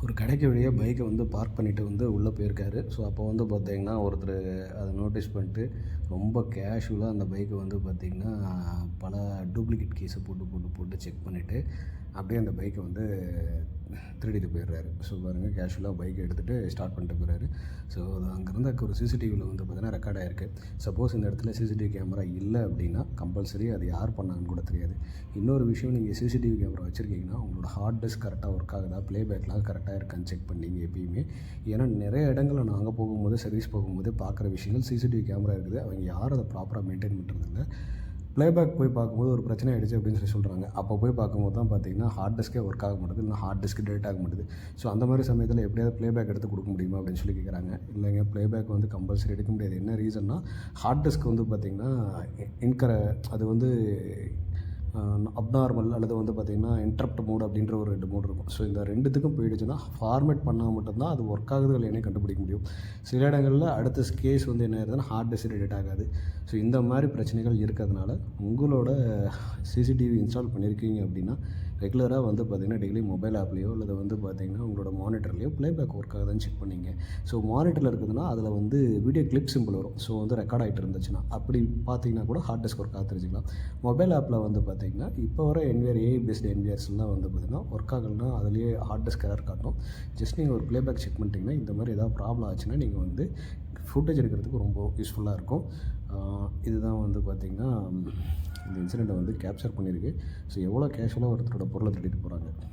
ஒரு கடைக்கு வெளியே பைக்கை வந்து பார்க் பண்ணிவிட்டு வந்து உள்ளே போயிருக்காரு. ஸோ அப்போ வந்து பார்த்தீங்கன்னா, ஒருத்தர் அத நோட்டீஸ் பண்ணிட்டு ரொம்ப கேஷுவலாக அந்த பைக்கை வந்து பார்த்திங்கன்னா, பல டூப்ளிகேட் கீஸை போட்டு போட்டு போட்டு செக் பண்ணிவிட்டு, அப்படியே அந்த பைக்கை வந்து திருடிட்டு போயிடுறாரு. ஸோ பாருங்கள், கேஷுவலாக பைக்கை எடுத்துகிட்டு ஸ்டார்ட் பண்ணிட்டு போயிறாரு. ஸோ அது அங்கேருந்து ஒரு சிசிடிவியில் வந்து பார்த்தீங்கன்னா ரெக்கார்ட் ஆகிருக்கு. சப்போஸ் இந்த இடத்துல சிசிடிவி கேமரா இல்லை அப்படின்னா கம்பல்சரி அது யார் பண்ணாங்கன்னு கூட தெரியாது. இன்னொரு விஷயம், நீங்கள் சிசிடிவி கேமரா வச்சுருக்கீங்கன்னா உங்களோட ஹார்ட் டிஸ்க் கரெக்டாக ஒர்க் ஆகுதா, ப்ளேபேக்லாம் கரெக்டாக இருக்கான்னு செக் பண்ணீங்க எப்பயுமே. ஏன்னா நிறைய இடங்களில் நான் அங்கே போகும்போது, சர்வீஸ் போகும்போது பார்க்குற விஷயங்கள் சிசிடிவி கேமரா இருக்குது. அவங்க யாரும் அதை ப்ராப்பராக மெயின்டைன் பண்ணுறதில்ல. ப்ளேபேக் போய் பார்க்கும்போது ஒரு பிரச்சனை ஆகிடுச்சு அப்படின்னு சொல்லி சொல்கிறாங்க. அப்போ போய் பார்க்கும்போது தான் பார்த்தீங்கன்னா ஹார்ட் டிஸ்க்கே ஒர்க் ஆக மாட்டுது, இல்லைனா ஹார்ட் டிஸ்க் டெலிட் ஆக மாட்டுது. ஸோ அந்த மாதிரி சமயத்தில் எப்படியாவது ப்ளேபேக் எடுத்து கொடுக்க முடியுமா அப்படின்னு சொல்லி கேட்குறாங்க. இல்லைங்க, ப்ளேபேக் வந்து கம்பல்சரி எடுக்க முடியாது. என்ன ரீசன்னா, ஹார்ட் டிஸ்க் வந்து பார்த்திங்கன்னா அது வந்து அப்நார்மல் அல்லது வந்து பார்த்திங்கன்னா இன்டரப்ட் மோட் அப்படின்ற ஒரு 2 மோட் இருக்கும். ஸோ இந்த 2த்துக்கும் போயிடுச்சுன்னா ஃபார்மேட் பண்ணால் மட்டும்தான் அது ஒர்க் ஆகுது இல்லையானே கண்டுபிடிக்க முடியும். சில இடங்களில் அடுத்த கேஸ் வந்து என்ன ஆயிருதுன்னா ஹார்ட் டிஸ்க் டெலிட் ஆகாது. ஸோ இந்த மாதிரி பிரச்சனைகள் இருக்கிறதுனால உங்களோட சிசிடிவி இன்ஸ்டால் பண்ணியிருக்கீங்க அப்படின்னா ரெகுலராக வந்து பார்த்திங்கன்னா டெய்லி மொபைல் ஆப்லேயோ அல்லது வந்து பார்த்திங்கன்னா உங்களோட மானிட்டர்லேயோ ப்ளேபேக் ஒர்க் ஆகுதுன்னு செக் பண்ணிங்க. ஸோ மானிட்டரில் இருக்குதுன்னா அதில் வந்து வீடியோ கிளிப் சிம்பிள் வரும். ஸோ வந்து ரெக்கார்ட் ஆகிட்டு இருந்துச்சுன்னா அப்படி பார்த்தீங்கன்னா கூட ஹார்ட் டிஸ்க் ஒர்க் ஆக தெரிஞ்சுக்கலாம். மொபைல் ஆப்பில் வந்து பார்த்திங்கன்னா இப்போ வர ஏஐ பேஸ்டு என்விஆர்ஸ்லாம் வந்து பார்த்திங்கன்னா ஒர்க் ஆகலைன்னா அதுலேயே ஹார்ட் டிஸ்க் எரர் காட்டும். ஜஸ்ட் நீங்கள் ஒரு ப்ளேபேக் செக் பண்ணிட்டீங்கன்னா இந்த மாதிரி ஏதாவது ப்ராப்ளம் ஆச்சுன்னா நீங்கள் வந்து ஃபுட்டேஜ் எடுக்கிறதுக்கு ரொம்ப யூஸ்ஃபுல்லாக இருக்கும். இதுதான் வந்து பார்த்திங்கன்னா இந்த இன்சிடெண்ட்டை வந்து கேப்சர் பண்ணியிருக்கு. ஸோ எவ்வளோ கேஷுவலாக ஒருத்தரோட பொருளை திருடிட்டு போகிறாங்க.